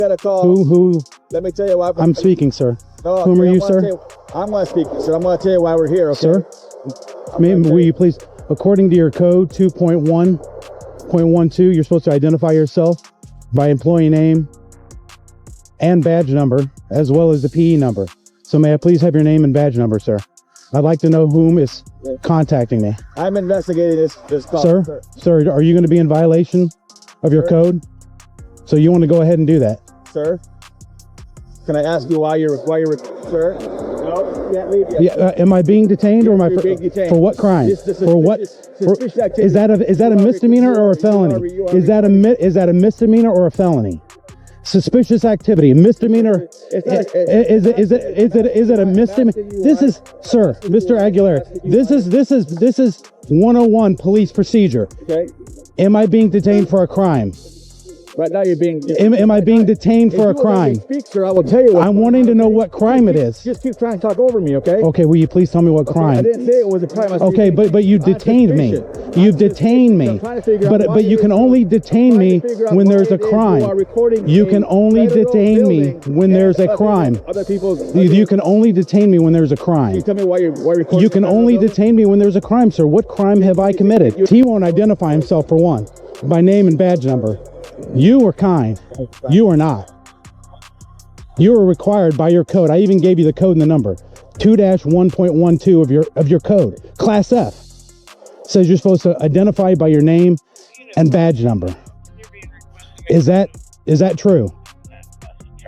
got a call. Who? Let me tell you why. I'm speaking, sir. No, Whom are you, sir? I'm going to speak, sir. I'm going to tell you why we're here, okay? Sir? Will you please, according to your code 2.1.12, you're supposed to identify yourself by employee name and badge number, as well as the PE number. So may I please have your name and badge number, sir? I'd like to know whom is contacting me. I'm investigating this call. Sir, are you going to be in violation of your code? So you want to go ahead and do that? Sir? Can I ask you why you're sir? No, you can't leave yet. Yeah, am I being detained or am I being detained. For what crime? For what? Is that a misdemeanor or a felony? Is that a misdemeanor or a felony? Suspicious activity, misdemeanor. Is it a misdemeanor? This is, sir, Mr. Aguilera. This is 101 police procedure. Okay. Am I being detained for a crime? Right now you're being... Am I being detained for a crime? Speak, sir, I will tell you. I'm wanting to know what crime it is. Just keep trying to talk over me, okay? Okay, will you please tell me what crime? I didn't say it was a crime. Okay, but you detained me. You've detained me. But you can only detain me when there's a crime. You can only detain me when there's a crime. You can only detain me when there's a crime. You tell me why you're recording. You can only detain me when there's a crime, sir. What crime have I committed? He won't identify himself, for one, by name and badge number. You were kind. You are not. You are required by your code. I even gave you the code and the number. 2-1.12 of your code. Class F says you're supposed to identify by your name and badge number. Is that true?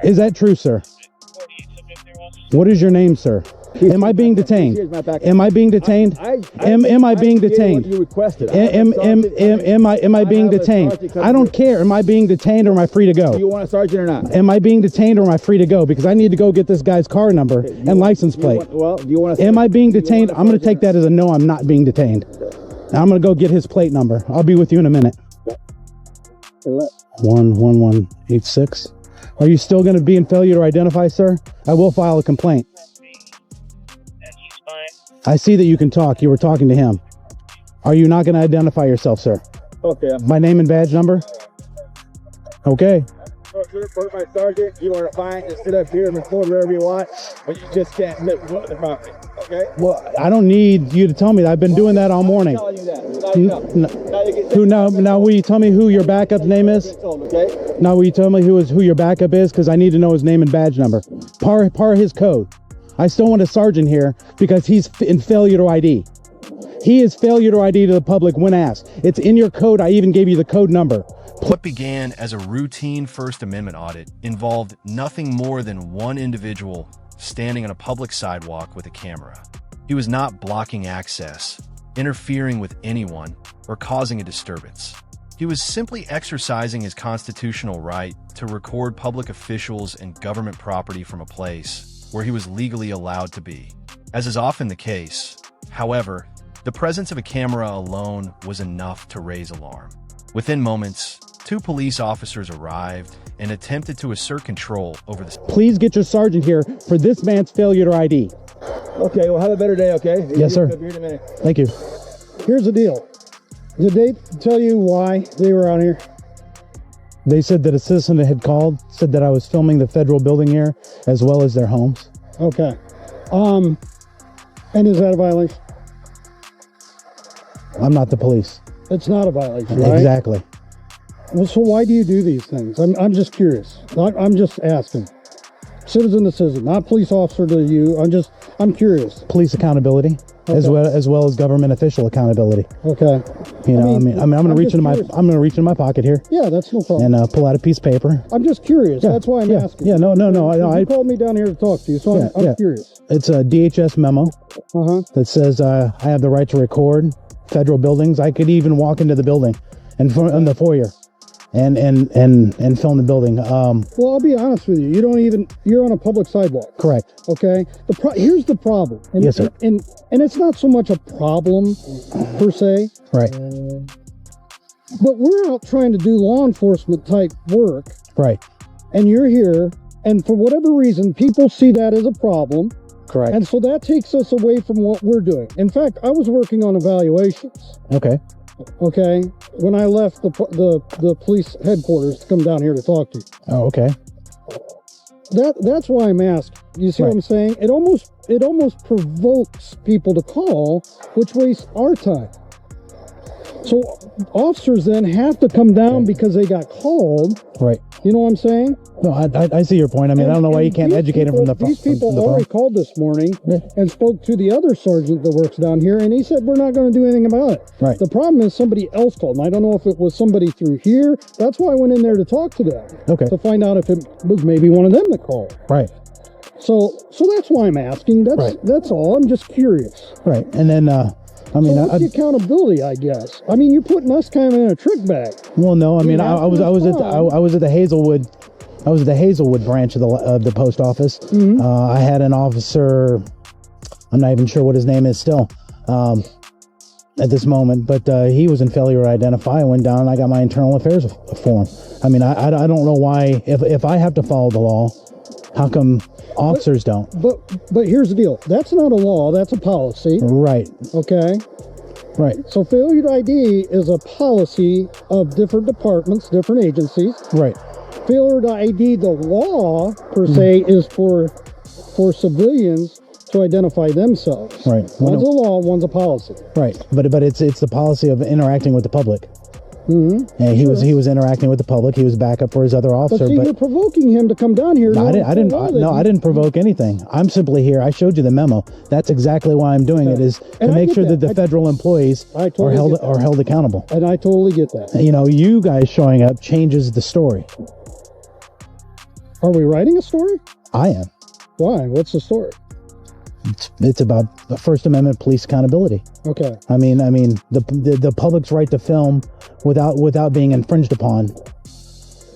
Is that true, sir? What is your name, sir? Am I being detained? Am I being detained? Am I being detained? You requested. Am I being detained? I don't care. Am I being detained or am I free to go? Do you want a sergeant or not? Am I being detained or am I free to go? Because I need to go get this guy's car number and license plate. Do you want Am I being detained? I'm going to take that as a no, I'm not being detained. I'm going to go get his plate number. I'll be with you in a minute. 11186. Are you still going to be in failure to identify, sir? I will file a complaint. I see that you can talk. You were talking to him. Are you not going to identify yourself, sir? Okay. My name and badge number? Okay. For my sergeant, you are fine to sit up here and record wherever you want, but you just can't live with the property. Okay? Well, I don't need you to tell me that. I've been doing that all morning. I'm telling you that. Now will you tell me who your backup's name is? Okay? Now will you tell me who your backup is? Because I need to know his name and badge number. Par his code. I still want a sergeant here because he's in failure to ID. He is failure to ID to the public when asked. It's in your code. I even gave you the code number. What began as a routine First Amendment audit involved nothing more than one individual standing on a public sidewalk with a camera. He was not blocking access, interfering with anyone, or causing a disturbance. He was simply exercising his constitutional right to record public officials and government property from a place where he was legally allowed to be. As is often the case, however, the presence of a camera alone was enough to raise alarm. Within moments, 2 police officers arrived and attempted to assert control over the... Please get your sergeant here for this man's failure to ID. Okay, well, have a better day, okay? Yes, sir. Thank you. Here's the deal. Did they tell you why they were out here? They said that a citizen had called, said that I was filming the federal building here, as well as their homes. Okay. And is that a violation? I'm not the police. It's not a violation, right? Exactly. Well, so why do you do these things? I'm just curious. I'm just asking. Citizen to citizen, not police officer to you. I'm curious. Police accountability, okay. as well as government official accountability. Okay. You know, I'm going to reach into my pocket here. Yeah, that's no problem. And pull out a piece of paper. I'm just curious. Yeah, that's why I'm asking. Yeah, no. You called me down here to talk to you, so I'm curious. It's a DHS memo that says I have the right to record federal buildings. I could even walk into the building and from the foyer and film the building. Well, I'll be honest with you. You're on a public sidewalk. Correct. Okay. Here's the problem. And, yes, sir. And it's not so much a problem per se. Right. But we're out trying to do law enforcement type work. Right. And you're here, and for whatever reason, people see that as a problem. Correct. And so that takes us away from what we're doing. In fact, I was working on evaluations. Okay. Okay. When I left the police headquarters to come down here to talk to you. Oh, okay. that's why I'm asking. You see what I'm saying? It almost provokes people to call, which wastes our time. So officers then have to come down because they got called. Right. You know what I'm saying? No, I see your point. I mean, I don't know why you can't educate them from the phone. These people already called this morning and spoke to the other sergeant that works down here, and he said, we're not going to do anything about it. Right. The problem is somebody else called, and I don't know if it was somebody through here. That's why I went in there to talk to them. Okay. To find out if it was maybe one of them that called. Right. So that's why I'm asking. That's all. I'm just curious. Right. And then, I mean, what's the accountability, I guess? I mean, you're putting us kind of in a trick bag. Well, no, I mean, I was at the Hazelwood. I was at the Hazelwood branch of the post office. Mm-hmm. I had an officer. I'm not even sure what his name is still at this moment, but he was in failure to identify. I went down and I got my internal affairs form. I mean, I don't know why. If I have to follow the law, how come officers don't? But here's the deal. That's not a law. That's a policy. Right. Okay. Right. So failure to ID is a policy of different departments, different agencies. Right. Failure to ID, the law per se, is for civilians to identify themselves. Right. One's a law, one's a policy. Right. But it's the policy of interacting with the public. Mm-hmm. And he was interacting with the public. He was backup for his other officer. But see, you're provoking him to come down here. No, I didn't provoke anything. I'm simply here. I showed you the memo. That's exactly why I'm doing it, is to make sure that the federal employees are held accountable. And I totally get that. You know, you guys showing up changes the story. Are we writing a story? I am. Why? What's the story? It's about the First Amendment police accountability. Okay. I mean, the public's right to film without being infringed upon.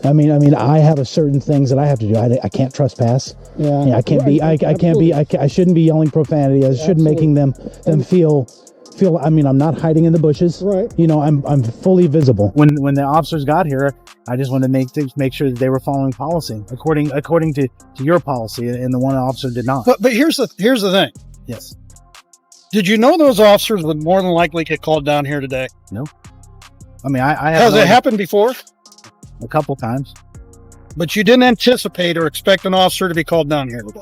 I mean, I have a certain things that I have to do. I can't trespass. Yeah. I can't be. I can't be. I shouldn't be yelling profanity. I shouldn't making them feel. I mean, I'm not hiding in the bushes. Right. You know, I'm fully visible. When the officers got here, I just wanted to make sure that they were following policy according to your policy, and the one officer did not. But here's the thing. Yes. Did you know those officers would more than likely get called down here today? No. I mean, I have. Has it happened before? A couple times. But you didn't anticipate or expect an officer to be called down here today.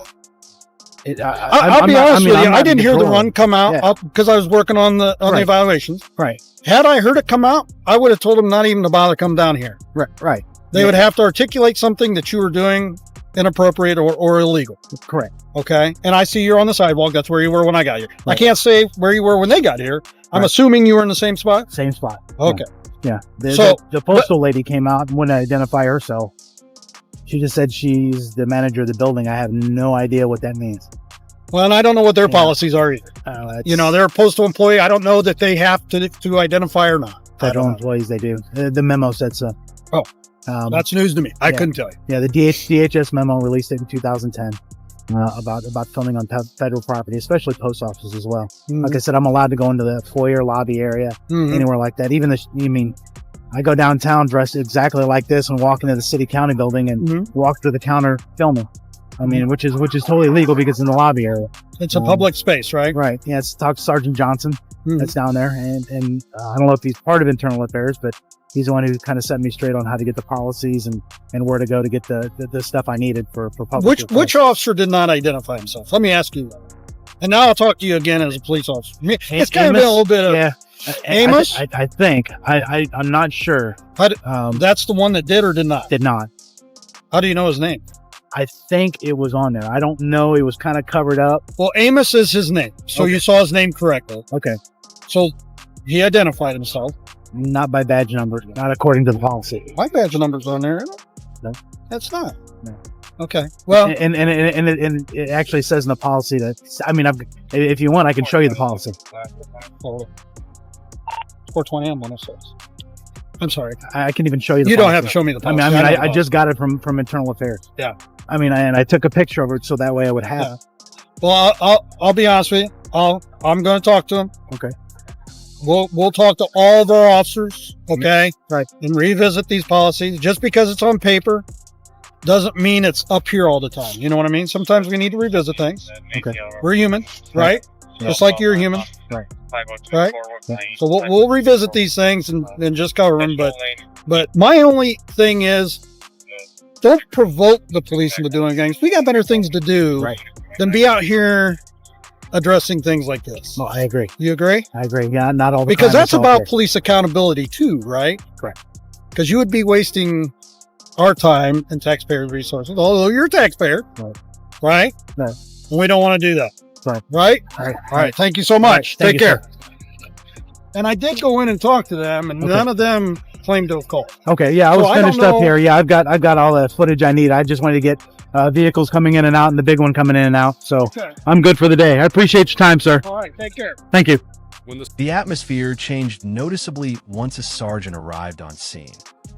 I'll be honest with you. I didn't hear the run come out because I was working on the evaluations. Right. Had I heard it come out, I would have told them not even to bother come down here. Right. They would have to articulate something that you were doing inappropriate or illegal. Correct. Okay. And I see you're on the sidewalk. That's where you were when I got here. Right. I can't say where you were when they got here. I'm assuming you were in the same spot. Same spot. Okay. Yeah. The postal lady came out and wouldn't identify herself. She just said she's the manager of the building. I have no idea what that means. Well, and I don't know what their policies are either. You know, they're a postal employee. I don't know that they have to identify or not. Federal employees, they do. The memo said so. Oh, that's news to me. I couldn't tell you. Yeah, the DHS memo released it in 2010 about filming on federal property, especially post offices as well. Mm-hmm. Like I said, I'm allowed to go into the foyer, lobby area, anywhere like that. Even I go downtown dressed exactly like this and walk into the city county building and walk through the counter filming. I mean, which is totally legal because it's in the lobby area. It's a public space, right? Right. Yeah. It's talk to Sergeant Johnson that's down there, and I don't know if he's part of internal affairs, but he's the one who kind of set me straight on how to get the policies and where to go to get the stuff I needed for public. Which officer did not identify himself? Let me ask you. And now I'll talk to you again as a police officer. It's kind of been a little bit of Amos. I think I'm not sure. That's the one that did or did not. Did not. How do you know his name? I think it was on there. I don't know. It was kind of covered up. Well, Amos is his name. So you saw his name correctly. Okay. So he identified himself. Not by badge number. Not according to the policy. My badge number's on there. No. That's not. No. Okay. Well, and it actually says in the policy that, I mean, if you want, I can show you the policy. 420 M 106. I'm sorry. I can even show you the policy. You don't have to show me the policy. I just got it from internal affairs. Yeah. I mean, and I took a picture of it so that way I would have. Yeah. Well, I'll be honest with you. I'm going to talk to him. Okay. We'll talk to all of our officers. Okay. Right. And revisit these policies. Just because it's on paper doesn't mean it's up here all the time. You know what I mean? Sometimes we need to revisit things. Okay. We're human, right? Yeah. Just like you're human. Right. Right. Yeah. So we'll revisit these things and just cover them. But my only thing is, don't provoke the police into doing things. We got better things to do than be out here addressing things like this. No, I agree. You agree? I agree. Yeah, not all the Because crime that's is out about there. police accountability too, right? Correct. Because you would be wasting our time and taxpayer resources, although you're a taxpayer, right? No. And we don't want to do that. Right. All right. Thank you so much. Thank Take you, care. sir. And I did go in and talk to them, and none of them claimed to have called. Okay, yeah, I was So I finished don't up know- here. Yeah, I've got all the footage I need. I just wanted to get vehicles coming in and out, and the big one coming in and out. So Okay. I'm good for the day. I appreciate your time, sir. All right. Take care. Thank you. The atmosphere changed noticeably once a sergeant arrived on scene.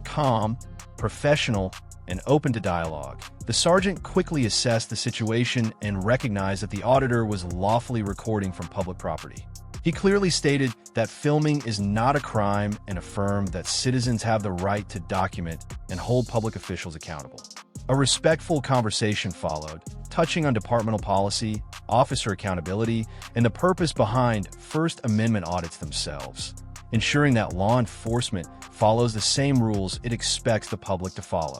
Calm, professional, and open to dialogue, the sergeant quickly assessed the situation and recognized that the auditor was lawfully recording from public property. He clearly stated that filming is not a crime and affirmed that citizens have the right to document and hold public officials accountable. A respectful conversation followed, touching on departmental policy, officer accountability, and the purpose behind First Amendment audits themselves, ensuring that law enforcement follows the same rules it expects the public to follow.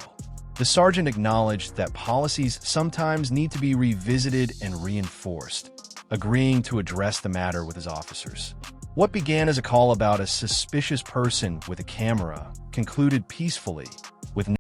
The sergeant acknowledged that policies sometimes need to be revisited and reinforced, agreeing to address the matter with his officers. What began as a call about a suspicious person with a camera concluded peacefully